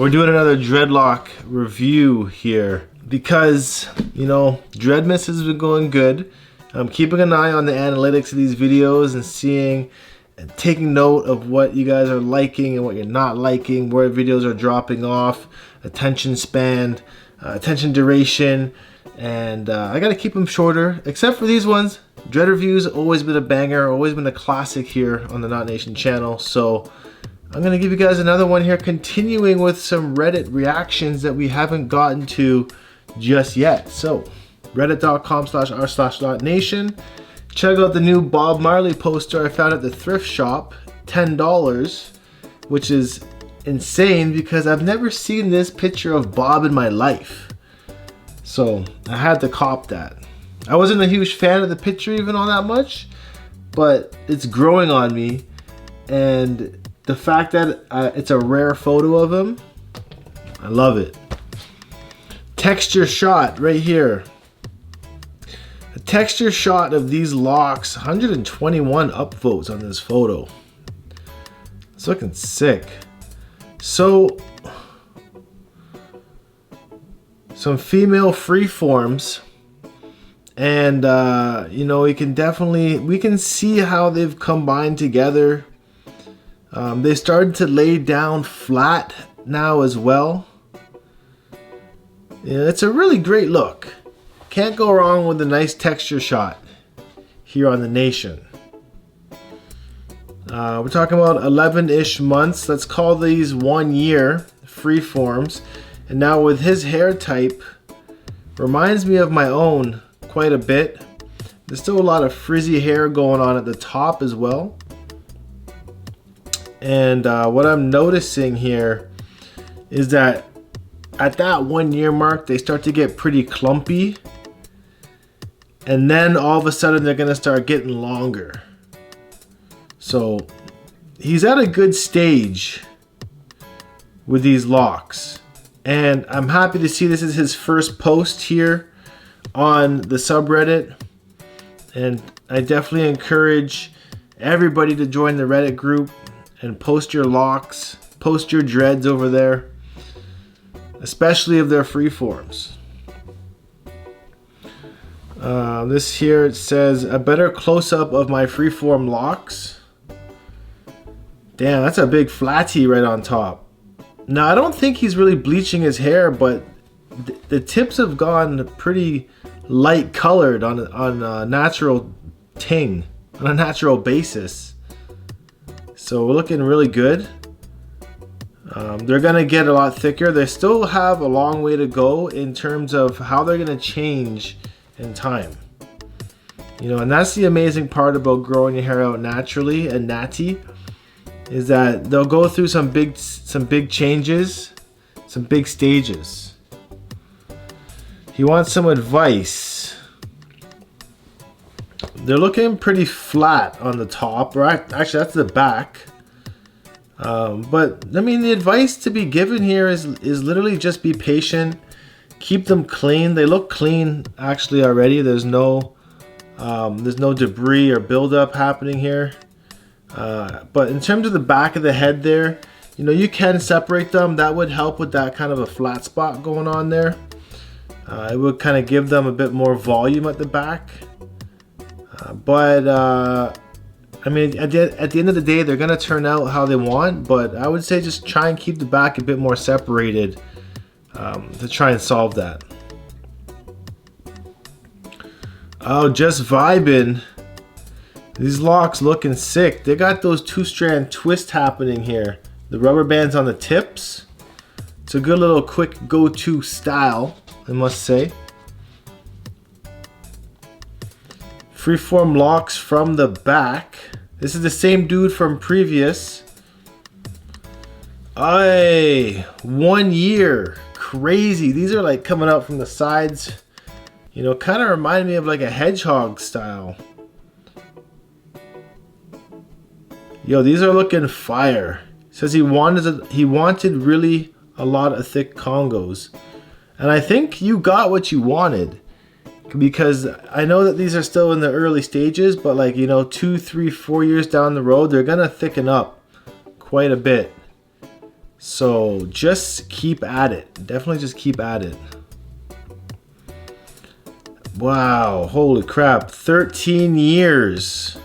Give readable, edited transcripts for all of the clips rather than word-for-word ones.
We're doing another dreadlock review here because, you know, Dreadmas has been going good. I'm keeping an eye on the analytics of these videos and seeing and taking note of what you guys are liking and what you're not liking, where videos are dropping off, attention span, attention duration, and I gotta keep them shorter, except for these ones. Dread reviews always been a banger, always been a classic here on the Not Nation channel, so I'm gonna give you guys another one here, continuing with some Reddit reactions that we haven't gotten to just yet. So reddit.com/r/nation. Check out the new Bob Marley poster I found at the thrift shop, $10, which is insane because I've never seen this picture of Bob in my life. So I had to cop that. I wasn't a huge fan of the picture even all that much, but it's growing on me, and the fact that it's a rare photo of him, I love it. Texture shot right here. A texture shot of these locks, 121 upvotes on this photo. It's looking sick. So, some female freeforms, and you know, we can see how they've combined together. They started to lay down flat now as well. Yeah, it's a really great look. Can't go wrong with a nice texture shot here on the Nation. We're talking about 11-ish months. Let's call these 1 year freeforms. And now with his hair type, reminds me of my own quite a bit. There's still a lot of frizzy hair going on at the top as well. And what I'm noticing here is that at that 1 year mark, they start to get pretty clumpy. And then all of a sudden, they're going to start getting longer. So he's at a good stage with these locks. And I'm happy to see this is his first post here on the subreddit. And I definitely encourage everybody to join the Reddit group and post your locks, post your dreads over there, especially if they're freeforms. This here, it says, a better close-up of my freeform locks. Damn, that's a big flatty right on top. Now, I don't think he's really bleaching his hair, but the tips have gone pretty light colored on a natural ting, on a natural basis. So we're looking really good. They're gonna get a lot thicker. They still have a long way to go in terms of how they're gonna change in time. You know, and that's the amazing part about growing your hair out naturally and natty, is that they'll go through some big changes, some big stages. He wants some advice. They're looking pretty flat on the top, right? Actually, that's the back. But I mean, the advice to be given here is literally just be patient, keep them clean. They look clean actually already. There's no debris or buildup happening here. But in terms of the back of the head there, you know, you can separate them. That would help with that kind of a flat spot going on there. It would kind of give them a bit more volume at the back. I mean, at the end of the day, they're going to turn out how they want, but I would say just try and keep the back a bit more separated to try and solve that. Oh, just vibing. These locks looking sick. They got those 2-strand twist happening here. The rubber bands on the tips. It's a good little quick go-to style, I must say. Freeform locks from the back. This is the same dude from previous. Ay, 1 year. Crazy. These are like coming out from the sides. You know, kind of remind me of like a hedgehog style. Yo, these are looking fire. Says he wanted really a lot of thick congos. And I think you got what you wanted. Because I know that these are still in the early stages, but like, you know, 2, 3, 4 years down the road, they're gonna thicken up quite a bit. So just keep at it. Definitely just keep at it. Wow, holy crap, 13 years.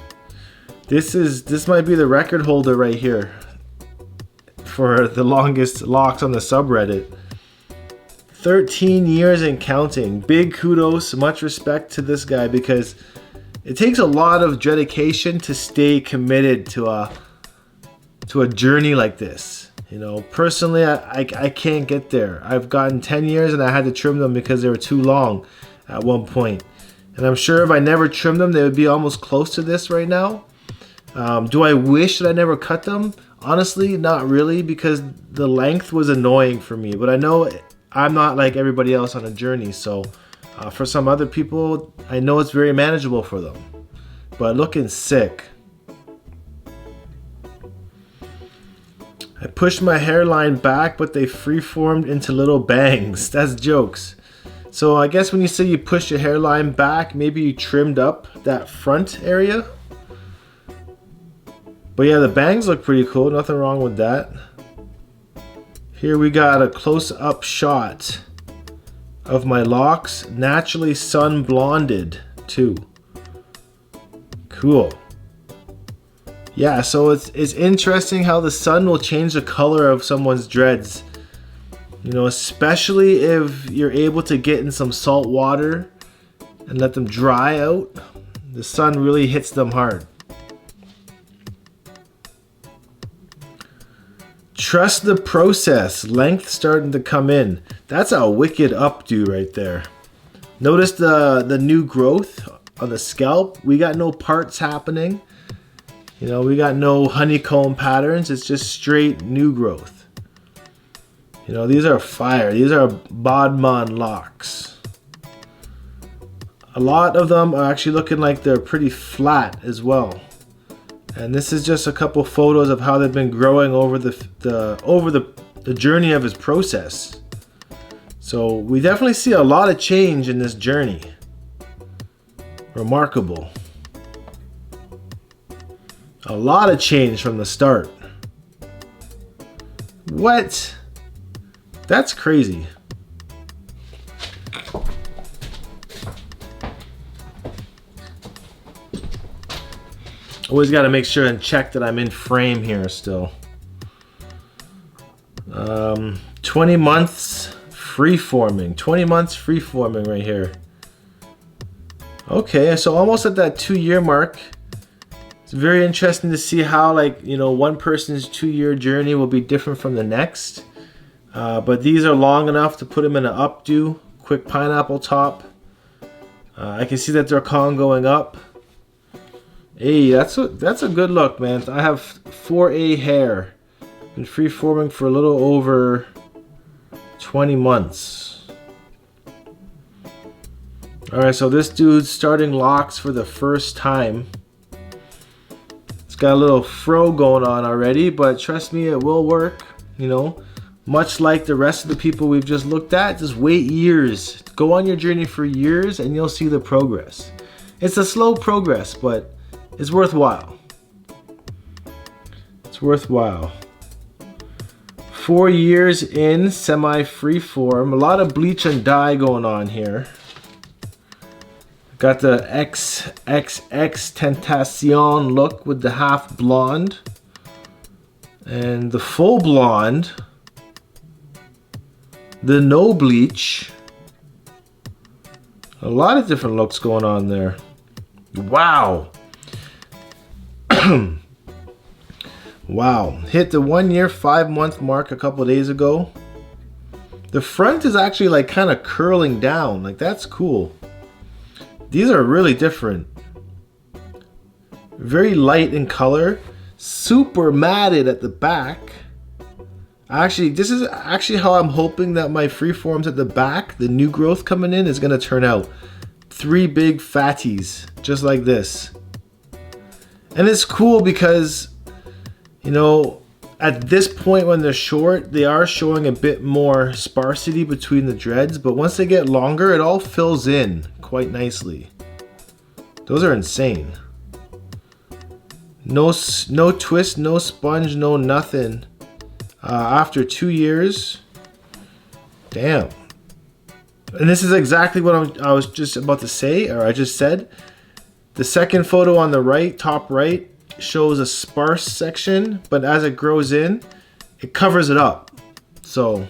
This might be the record holder right here for the longest locks on the subreddit. 13 years and counting. Big kudos, much respect to this guy, because it takes a lot of dedication to stay committed to a journey like this. You know, personally, I can't get there. I've gotten 10 years and I had to trim them because they were too long at one point. And I'm sure if I never trimmed them, they would be almost close to this right now. Do I wish that I never cut them? Honestly, not really, because the length was annoying for me. But I know I'm not like everybody else on a journey, so for some other people, I know it's very manageable for them. But looking sick. I pushed my hairline back, but they freeformed into little bangs. That's jokes. So I guess when you say you push your hairline back, maybe you trimmed up that front area. But yeah, the bangs look pretty cool. Nothing wrong with that. Here we got a close-up shot of my locks, naturally sun blonded too. Cool. Yeah, so it's interesting how the sun will change the color of someone's dreads. You know, especially if you're able to get in some salt water and let them dry out. The sun really hits them hard. Trust the process. Length starting to come in. That's a wicked updo right there. Notice the new growth on the scalp. We got no parts happening. You know, we got no honeycomb patterns. It's just straight new growth. You know, these are fire. These are Bodman locks. A lot of them are actually looking like they're pretty flat as well. And this is just a couple photos of how they've been growing over the journey of his process. So we definitely see a lot of change in this journey. Remarkable. A lot of change from the start. What? That's crazy. Always got to make sure and check that I'm in frame here still. 20 months free-forming. 20 months free-forming right here. Okay, so almost at that 2-year mark. It's very interesting to see how, like, you know, one person's 2-year journey will be different from the next. But these are long enough to put them in an updo. Quick pineapple top. I can see that they're congoing up. Hey, that's a good look, man. I have 4A hair. Been free-forming for a little over 20 months. Alright, so this dude's starting locks for the first time. It's got a little fro going on already, but trust me, it will work. You know, much like the rest of the people we've just looked at, just wait years. Go on your journey for years and you'll see the progress. It's a slow progress, but it's worthwhile. It's worthwhile. 4 years in, semi-freeform. A lot of bleach and dye going on here. Got the XXX Tentation look with the half blonde. And the full blonde. The no bleach. A lot of different looks going on there. Wow. Wow, hit the 1 year, 5 month mark a couple days ago. The front is actually like kind of curling down, like that's cool. These are really different. Very light in color, super matted at the back. Actually, this is actually how I'm hoping that my freeforms at the back, the new growth coming in, is gonna turn out. 3 big fatties, just like this. And it's cool because, you know, at this point when they're short, they are showing a bit more sparsity between the dreads, but once they get longer, it all fills in quite nicely. Those are insane. No twist, no sponge, no nothing. after 2 years. Damn. And this is exactly what I was just about to say, or I just said. The second photo on the right, top right, shows a sparse section, but as it grows in, it covers it up. So,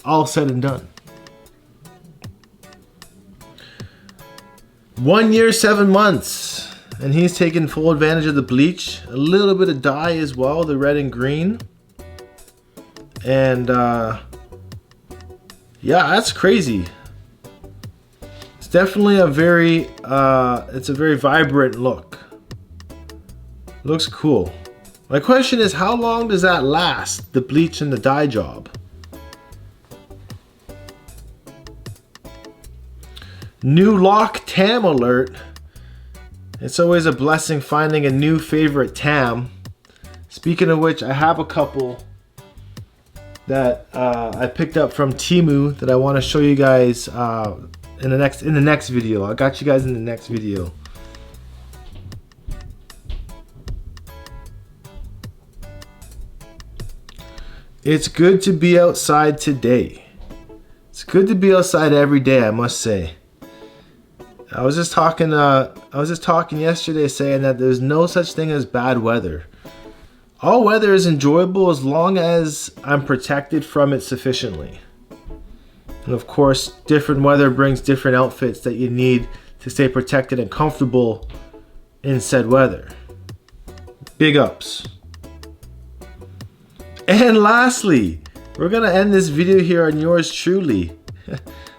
all said and done. 1 year, 7 months. And he's taking full advantage of the bleach. A little bit of dye as well, the red and green. And yeah, that's crazy. It's definitely a very, it's a very vibrant look. Looks cool. My question is, how long does that last, the bleach and the dye job? New lock tam alert. It's always a blessing finding a new favorite tam. Speaking of which, I have a couple that I picked up from Temu that I want to show you guys in the next video. I got you guys in the next video. It's good to be outside today. It's good to be outside every day, I must say. I was just talking yesterday saying that there's no such thing as bad weather. All weather is enjoyable as long as I'm protected from it sufficiently. And of course, different weather brings different outfits that you need to stay protected and comfortable in said weather. Big ups. And lastly, we're gonna end this video here on yours truly.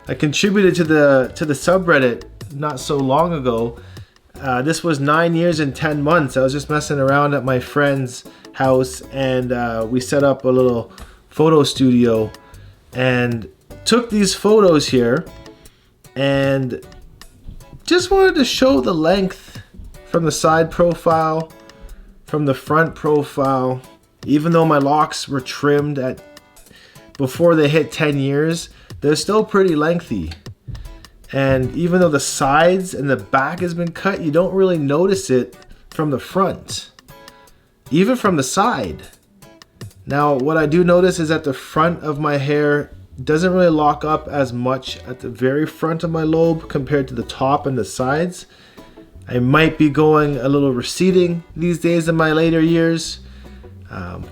I contributed to the subreddit not so long ago. This was 9 years and 10 months. I was just messing around at my friend's house, and we set up a little photo studio and took these photos here, and just wanted to show the length from the side profile, from the front profile. Even though my locks were trimmed before they hit 10 years, they're still pretty lengthy. And even though the sides and the back has been cut, you don't really notice it from the front, even from the side. Now, what I do notice is that the front of my hair doesn't really lock up as much at the very front of my lobe compared to the top and the sides. I might be going a little receding these days in my later years,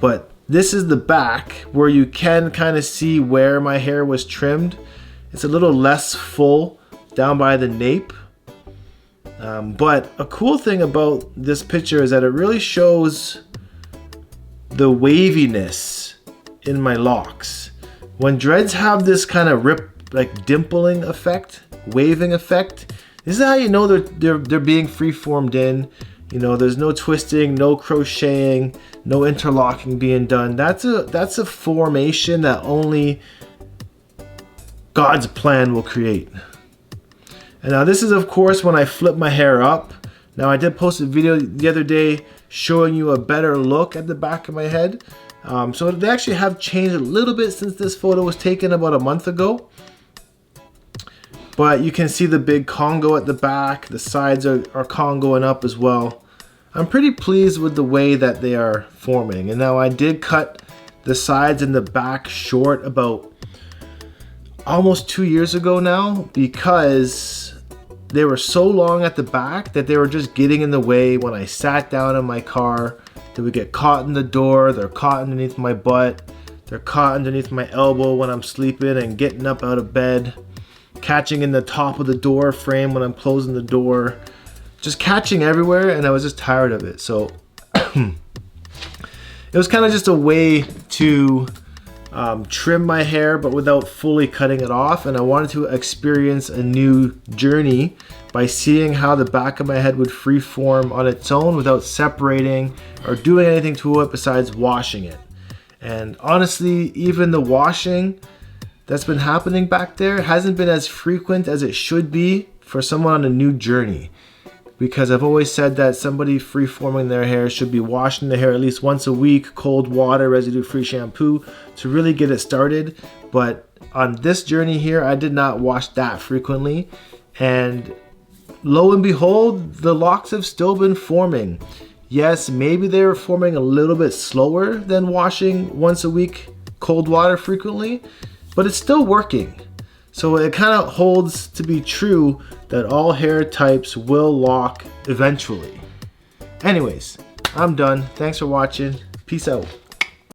but this is the back where you can kind of see where my hair was trimmed. It's a little less full down by the nape. But a cool thing about this picture is that it really shows the waviness in my locks. When dreads have this kind of dimpling effect, waving effect, this is how you know they're being free-formed in. You know, there's no twisting, no crocheting, no interlocking being done. That's a formation that only God's plan will create. And now this is, of course, when I flip my hair up. Now, I did post a video the other day showing you a better look at the back of my head. So they actually have changed a little bit since this photo was taken about a month ago. But you can see the big Congo at the back. The sides are Congoing up as well. I'm pretty pleased with the way that they are forming. And now I did cut the sides and the back short about almost 2 years ago now, because they were so long at the back that they were just getting in the way when I sat down in my car. They would get caught in the door, they're caught underneath my butt, they're caught underneath my elbow when I'm sleeping and getting up out of bed, catching in the top of the door frame when I'm closing the door, just catching everywhere, and I was just tired of it. So it was kind of just a way to trim my hair, but without fully cutting it off. And I wanted to experience a new journey by seeing how the back of my head would freeform on its own without separating or doing anything to it besides washing it. And honestly, even the washing that's been happening back there hasn't been as frequent as it should be for someone on a new journey. Because I've always said that somebody free-forming their hair should be washing their hair at least once a week, cold water, residue-free shampoo, to really get it started. But on this journey here, I did not wash that frequently. And lo and behold, the locks have still been forming. Yes, maybe they were forming a little bit slower than washing once a week, cold water frequently, but it's still working. So it kind of holds to be true that all hair types will lock eventually. Anyways, I'm done. Thanks for watching. Peace out.